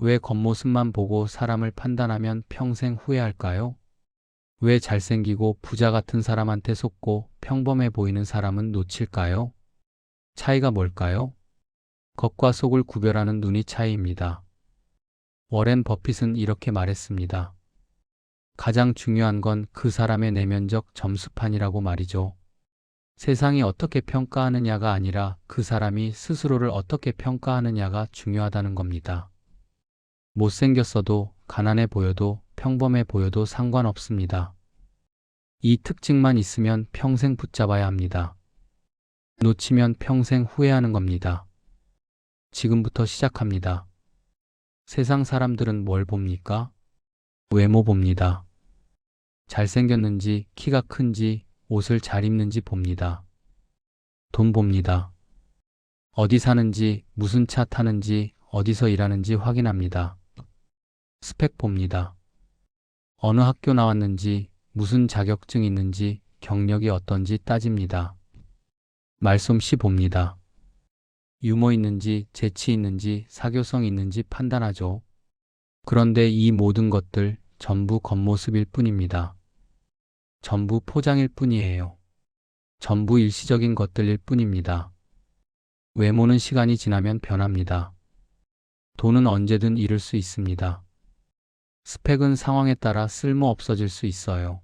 왜 겉모습만 보고 사람을 판단하면 평생 후회할까요? 왜 잘생기고 부자 같은 사람한테 속고 평범해 보이는 사람은 놓칠까요? 차이가 뭘까요? 겉과 속을 구별하는 눈이 차이입니다. 워렌 버핏은 이렇게 말했습니다. 가장 중요한 건 그 사람의 내면적 점수판이라고 말이죠. 세상이 어떻게 평가하느냐가 아니라 그 사람이 스스로를 어떻게 평가하느냐가 중요하다는 겁니다. 못생겼어도, 가난해 보여도, 평범해 보여도 상관없습니다. 이 특징만 있으면 평생 붙잡아야 합니다. 놓치면 평생 후회하는 겁니다. 지금부터 시작합니다. 세상 사람들은 뭘 봅니까? 외모 봅니다. 잘생겼는지, 키가 큰지, 옷을 잘 입는지 봅니다. 돈 봅니다. 어디 사는지, 무슨 차 타는지, 어디서 일하는지 확인합니다. 스펙 봅니다. 어느 학교 나왔는지, 무슨 자격증 있는지, 경력이 어떤지 따집니다. 말솜씨 봅니다. 유머 있는지, 재치 있는지, 사교성 있는지 판단하죠. 그런데 이 모든 것들 전부 겉모습일 뿐입니다. 전부 포장일 뿐이에요. 전부 일시적인 것들일 뿐입니다. 외모는 시간이 지나면 변합니다. 돈은 언제든 잃을 수 있습니다. 스펙은 상황에 따라 쓸모 없어질 수 있어요.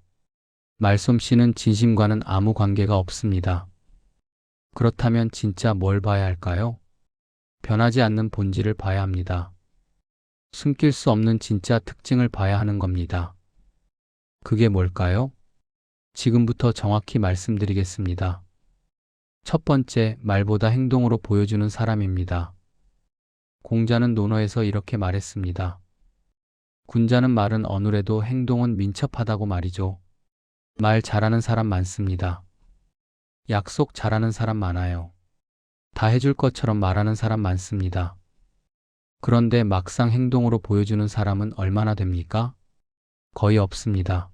말솜씨는 진심과는 아무 관계가 없습니다. 그렇다면 진짜 뭘 봐야 할까요? 변하지 않는 본질을 봐야 합니다. 숨길 수 없는 진짜 특징을 봐야 하는 겁니다. 그게 뭘까요? 지금부터 정확히 말씀드리겠습니다. 첫 번째, 말보다 행동으로 보여주는 사람입니다. 공자는 논어에서 이렇게 말했습니다. 군자는 말은 어눌해도 행동은 민첩하다고 말이죠. 말 잘하는 사람 많습니다. 약속 잘하는 사람 많아요. 다 해줄 것처럼 말하는 사람 많습니다. 그런데 막상 행동으로 보여주는 사람은 얼마나 됩니까? 거의 없습니다.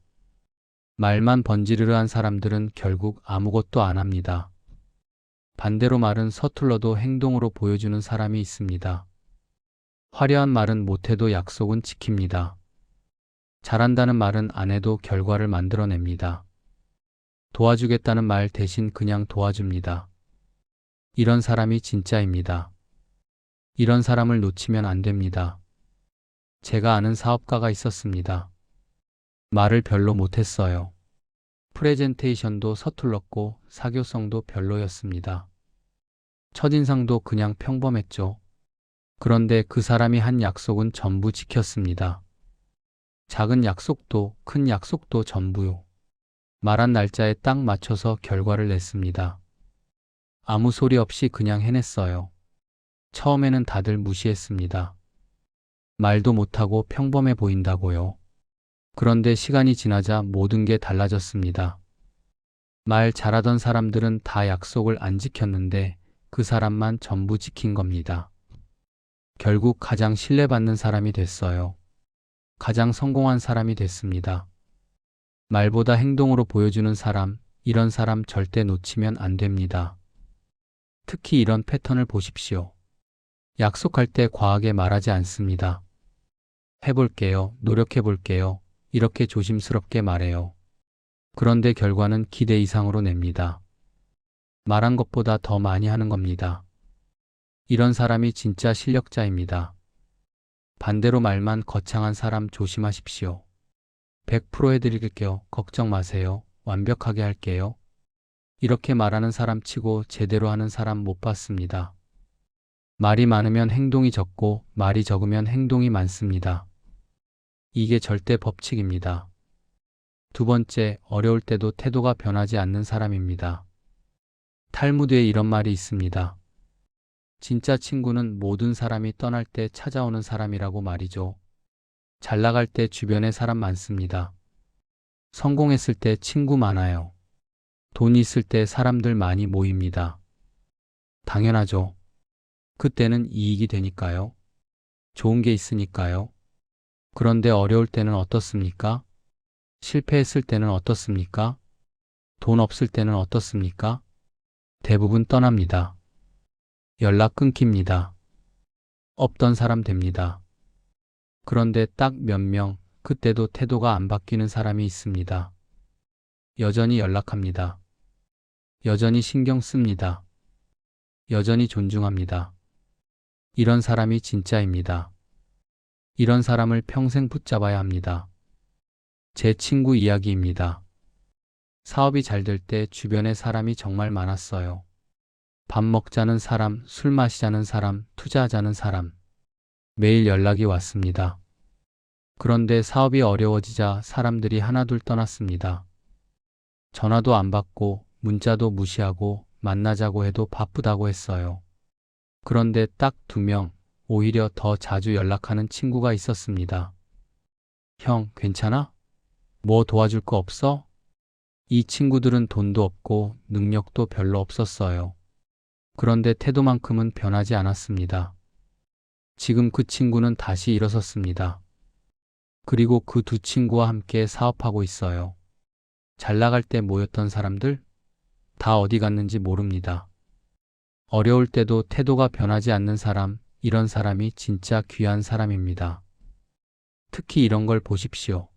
말만 번지르르한 사람들은 결국 아무것도 안 합니다. 반대로 말은 서툴러도 행동으로 보여주는 사람이 있습니다. 화려한 말은 못해도 약속은 지킵니다. 잘한다는 말은 안 해도 결과를 만들어냅니다. 도와주겠다는 말 대신 그냥 도와줍니다. 이런 사람이 진짜입니다. 이런 사람을 놓치면 안 됩니다. 제가 아는 사업가가 있었습니다. 말을 별로 못했어요. 프레젠테이션도 서툴렀고 사교성도 별로였습니다. 첫인상도 그냥 평범했죠. 그런데 그 사람이 한 약속은 전부 지켰습니다. 작은 약속도 큰 약속도 전부요. 말한 날짜에 딱 맞춰서 결과를 냈습니다. 아무 소리 없이 그냥 해냈어요. 처음에는 다들 무시했습니다. 말도 못하고 평범해 보인다고요. 그런데 시간이 지나자 모든 게 달라졌습니다. 말 잘하던 사람들은 다 약속을 안 지켰는데 그 사람만 전부 지킨 겁니다. 결국 가장 신뢰받는 사람이 됐어요. 가장 성공한 사람이 됐습니다. 말보다 행동으로 보여주는 사람, 이런 사람 절대 놓치면 안 됩니다. 특히 이런 패턴을 보십시오. 약속할 때 과하게 말하지 않습니다. 해볼게요, 노력해볼게요, 이렇게 조심스럽게 말해요. 그런데 결과는 기대 이상으로 냅니다. 말한 것보다 더 많이 하는 겁니다. 이런 사람이 진짜 실력자입니다. 반대로 말만 거창한 사람 조심하십시오. 100% 해드릴게요. 걱정 마세요. 완벽하게 할게요. 이렇게 말하는 사람 치고 제대로 하는 사람 못 봤습니다. 말이 많으면 행동이 적고 말이 적으면 행동이 많습니다. 이게 절대 법칙입니다. 두 번째, 어려울 때도 태도가 변하지 않는 사람입니다. 탈무드에 이런 말이 있습니다. 진짜 친구는 모든 사람이 떠날 때 찾아오는 사람이라고 말이죠. 잘 나갈 때 주변에 사람 많습니다. 성공했을 때 친구 많아요. 돈 있을 때 사람들 많이 모입니다. 당연하죠. 그때는 이익이 되니까요. 좋은 게 있으니까요. 그런데 어려울 때는 어떻습니까? 실패했을 때는 어떻습니까? 돈 없을 때는 어떻습니까? 대부분 떠납니다. 연락 끊깁니다. 없던 사람 됩니다. 그런데 딱 몇 명, 그때도 태도가 안 바뀌는 사람이 있습니다. 여전히 연락합니다. 여전히 신경 씁니다. 여전히 존중합니다. 이런 사람이 진짜입니다. 이런 사람을 평생 붙잡아야 합니다. 제 친구 이야기입니다. 사업이 잘 될 때 주변에 사람이 정말 많았어요. 밥 먹자는 사람, 술 마시자는 사람, 투자하자는 사람. 매일 연락이 왔습니다. 그런데 사업이 어려워지자 사람들이 하나둘 떠났습니다. 전화도 안 받고 문자도 무시하고 만나자고 해도 바쁘다고 했어요. 그런데 딱 2명, 오히려 더 자주 연락하는 친구가 있었습니다. 형, 괜찮아? 뭐 도와줄 거 없어? 이 친구들은 돈도 없고 능력도 별로 없었어요. 그런데 태도만큼은 변하지 않았습니다. 지금 그 친구는 다시 일어섰습니다. 그리고 그 2친구와 함께 사업하고 있어요. 잘 나갈 때 모였던 사람들? 다 어디 갔는지 모릅니다. 어려울 때도 태도가 변하지 않는 사람, 이런 사람이 진짜 귀한 사람입니다. 특히 이런 걸 보십시오.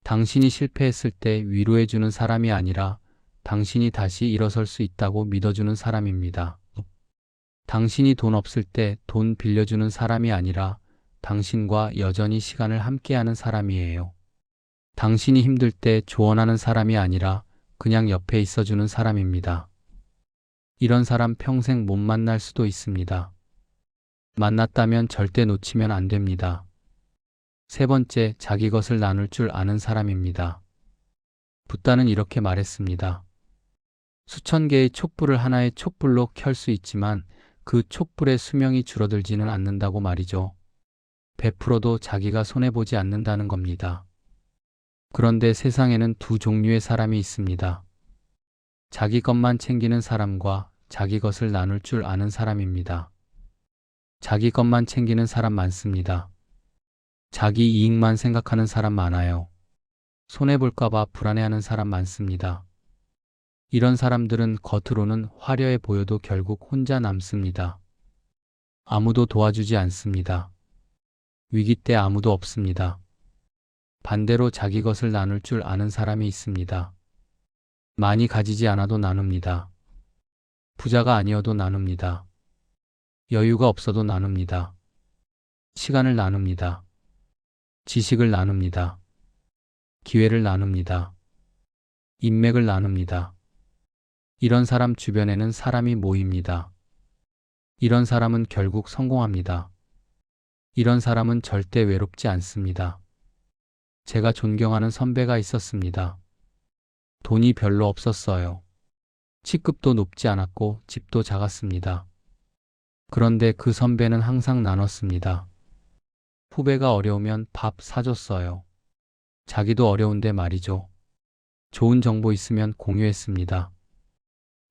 당신이 실패했을 때 위로해주는 사람이 아니라 당신이 다시 일어설 수 있다고 믿어주는 사람입니다. 당신이 돈 없을 때 돈 빌려주는 사람이 아니라 당신과 여전히 시간을 함께하는 사람이에요. 당신이 힘들 때 조언하는 사람이 아니라 그냥 옆에 있어주는 사람입니다. 이런 사람 평생 못 만날 수도 있습니다. 만났다면 절대 놓치면 안 됩니다. 3번째, 자기 것을 나눌 줄 아는 사람입니다. 붓다는 이렇게 말했습니다. 수천 개의 촛불을 하나의 촛불로 켤 수 있지만 그 촛불의 수명이 줄어들지는 않는다고 말이죠. 베풀어도 자기가 손해보지 않는다는 겁니다. 그런데 세상에는 2 종류의 사람이 있습니다. 자기 것만 챙기는 사람과 자기 것을 나눌 줄 아는 사람입니다. 자기 것만 챙기는 사람 많습니다. 자기 이익만 생각하는 사람 많아요. 손해볼까봐 불안해하는 사람 많습니다. 이런 사람들은 겉으로는 화려해 보여도 결국 혼자 남습니다. 아무도 도와주지 않습니다. 위기 때 아무도 없습니다. 반대로 자기 것을 나눌 줄 아는 사람이 있습니다. 많이 가지지 않아도 나눕니다. 부자가 아니어도 나눕니다. 여유가 없어도 나눕니다. 시간을 나눕니다. 지식을 나눕니다. 기회를 나눕니다. 인맥을 나눕니다. 이런 사람 주변에는 사람이 모입니다. 이런 사람은 결국 성공합니다. 이런 사람은 절대 외롭지 않습니다. 제가 존경하는 선배가 있었습니다. 돈이 별로 없었어요. 직급도 높지 않았고 집도 작았습니다. 그런데 그 선배는 항상 나눴습니다. 후배가 어려우면 밥 사줬어요. 자기도 어려운데 말이죠. 좋은 정보 있으면 공유했습니다.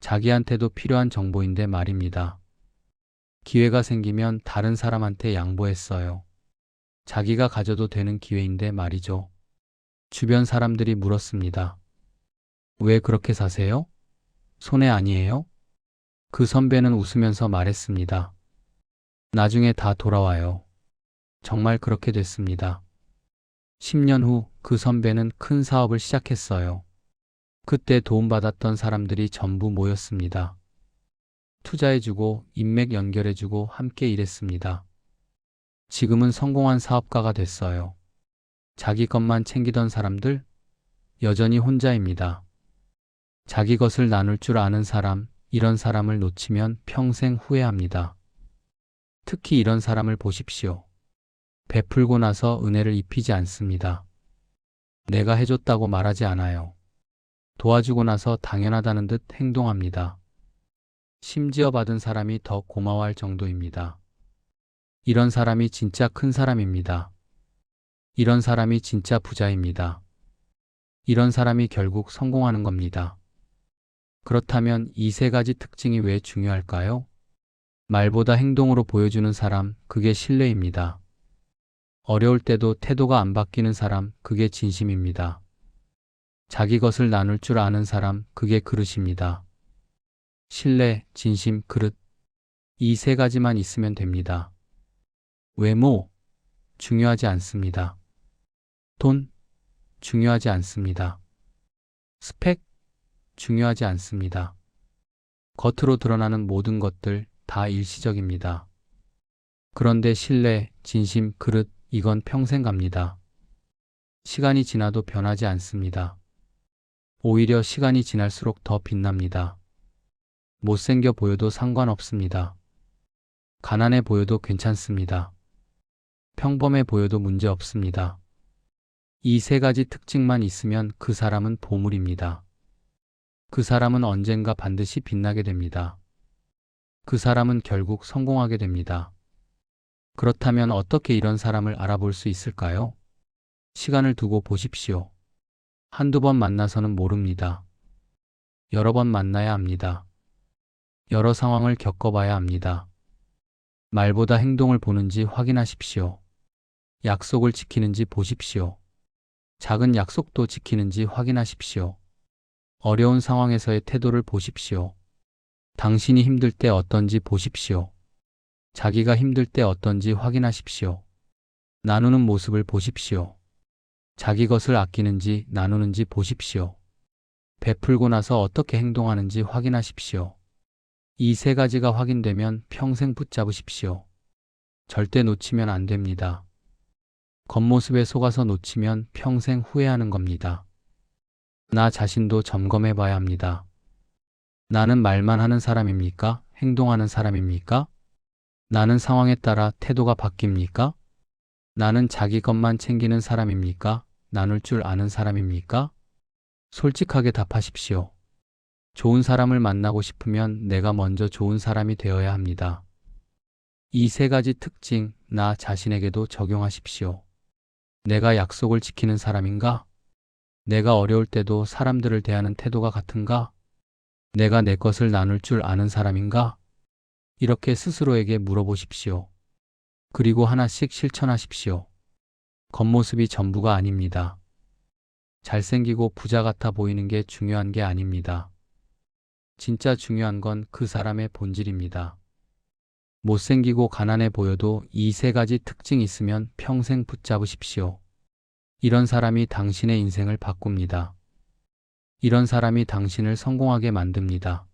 자기한테도 필요한 정보인데 말입니다. 기회가 생기면 다른 사람한테 양보했어요. 자기가 가져도 되는 기회인데 말이죠. 주변 사람들이 물었습니다. 왜 그렇게 사세요? 손해 아니에요? 그 선배는 웃으면서 말했습니다. 나중에 다 돌아와요. 정말 그렇게 됐습니다. 10년 후 그 선배는 큰 사업을 시작했어요. 그때 도움받았던 사람들이 전부 모였습니다. 투자해주고 인맥 연결해주고 함께 일했습니다. 지금은 성공한 사업가가 됐어요. 자기 것만 챙기던 사람들 여전히 혼자입니다. 자기 것을 나눌 줄 아는 사람, 이런 사람을 놓치면 평생 후회합니다. 특히 이런 사람을 보십시오. 베풀고 나서 은혜를 입히지 않습니다. 내가 해줬다고 말하지 않아요. 도와주고 나서 당연하다는 듯 행동합니다. 심지어 받은 사람이 더 고마워할 정도입니다. 이런 사람이 진짜 큰 사람입니다. 이런 사람이 진짜 부자입니다. 이런 사람이 결국 성공하는 겁니다. 그렇다면 이 3가지 특징이 왜 중요할까요? 말보다 행동으로 보여주는 사람, 그게 신뢰입니다. 어려울 때도 태도가 안 바뀌는 사람, 그게 진심입니다. 자기 것을 나눌 줄 아는 사람, 그게 그릇입니다. 신뢰, 진심, 그릇. 이 3가지만 있으면 됩니다. 외모, 중요하지 않습니다. 돈, 중요하지 않습니다. 스펙, 중요하지 않습니다. 겉으로 드러나는 모든 것들 다 일시적입니다. 그런데 신뢰, 진심, 그릇, 이건 평생 갑니다. 시간이 지나도 변하지 않습니다. 오히려 시간이 지날수록 더 빛납니다. 못생겨 보여도 상관없습니다. 가난해 보여도 괜찮습니다. 평범해 보여도 문제 없습니다. 이 세 가지 특징만 있으면 그 사람은 보물입니다. 그 사람은 언젠가 반드시 빛나게 됩니다. 그 사람은 결국 성공하게 됩니다. 그렇다면 어떻게 이런 사람을 알아볼 수 있을까요? 시간을 두고 보십시오. 한두 번 만나서는 모릅니다. 여러 번 만나야 합니다. 여러 상황을 겪어봐야 합니다. 말보다 행동을 보는지 확인하십시오. 약속을 지키는지 보십시오. 작은 약속도 지키는지 확인하십시오. 어려운 상황에서의 태도를 보십시오. 당신이 힘들 때 어떤지 보십시오. 자기가 힘들 때 어떤지 확인하십시오. 나누는 모습을 보십시오. 자기 것을 아끼는지 나누는지 보십시오. 베풀고 나서 어떻게 행동하는지 확인하십시오. 이 세 가지가 확인되면 평생 붙잡으십시오. 절대 놓치면 안 됩니다. 겉모습에 속아서 놓치면 평생 후회하는 겁니다. 나 자신도 점검해 봐야 합니다. 나는 말만 하는 사람입니까? 행동하는 사람입니까? 나는 상황에 따라 태도가 바뀝니까? 나는 자기 것만 챙기는 사람입니까? 나눌 줄 아는 사람입니까? 솔직하게 답하십시오. 좋은 사람을 만나고 싶으면 내가 먼저 좋은 사람이 되어야 합니다. 이 세 가지 특징, 나 자신에게도 적용하십시오. 내가 약속을 지키는 사람인가? 내가 어려울 때도 사람들을 대하는 태도가 같은가? 내가 내 것을 나눌 줄 아는 사람인가? 이렇게 스스로에게 물어보십시오. 그리고 하나씩 실천하십시오. 겉모습이 전부가 아닙니다. 잘생기고 부자 같아 보이는 게 중요한 게 아닙니다. 진짜 중요한 건 그 사람의 본질입니다. 못생기고 가난해 보여도 이 세 가지 특징이 있으면 평생 붙잡으십시오. 이런 사람이 당신의 인생을 바꿉니다. 이런 사람이 당신을 성공하게 만듭니다.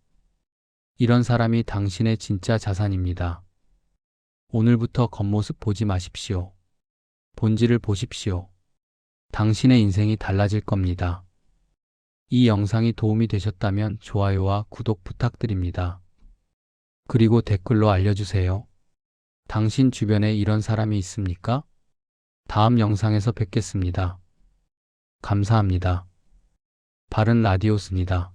이런 사람이 당신의 진짜 자산입니다. 오늘부터 겉모습 보지 마십시오. 본질을 보십시오. 당신의 인생이 달라질 겁니다. 이 영상이 도움이 되셨다면 좋아요와 구독 부탁드립니다. 그리고 댓글로 알려주세요. 당신 주변에 이런 사람이 있습니까? 다음 영상에서 뵙겠습니다. 감사합니다. 바른 라디오스입니다.